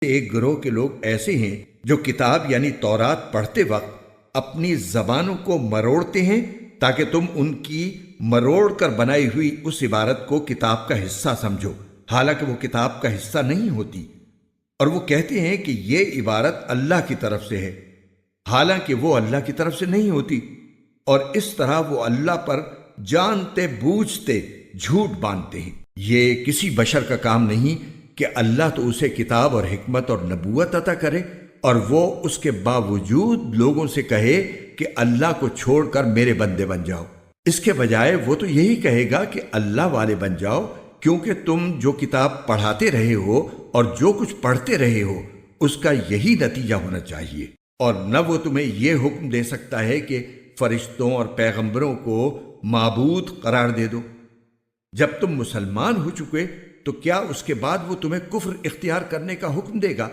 ایک گروہ کے لوگ ایسے ہیں جو کتاب یعنی تورات پڑھتے وقت اپنی زبانوں کو مروڑتے ہیں تاکہ تم ان کی مروڑ کر بنائی ہوئی اس عبارت کو کتاب کا حصہ سمجھو، حالانکہ وہ کتاب کا حصہ نہیں ہوتی، اور وہ کہتے ہیں کہ یہ عبارت اللہ کی طرف سے ہے، حالانکہ وہ اللہ کی طرف سے نہیں ہوتی، اور اس طرح وہ اللہ پر جانتے بوجھتے جھوٹ باندھتے ہیں۔ یہ کسی بشر کا کام نہیں کہ اللہ تو اسے کتاب اور حکمت اور نبوت عطا کرے اور وہ اس کے باوجود لوگوں سے کہے کہ اللہ کو چھوڑ کر میرے بندے بن جاؤ۔ اس کے بجائے وہ تو یہی کہے گا کہ اللہ والے بن جاؤ، کیونکہ تم جو کتاب پڑھاتے رہے ہو اور جو کچھ پڑھتے رہے ہو اس کا یہی نتیجہ ہونا چاہیے، اور نہ وہ تمہیں یہ حکم دے سکتا ہے کہ فرشتوں اور پیغمبروں کو معبود قرار دے دو۔ جب تم مسلمان ہو چکے تو کیا اس کے بعد وہ تمہیں کفر اختیار کرنے کا حکم دے گا؟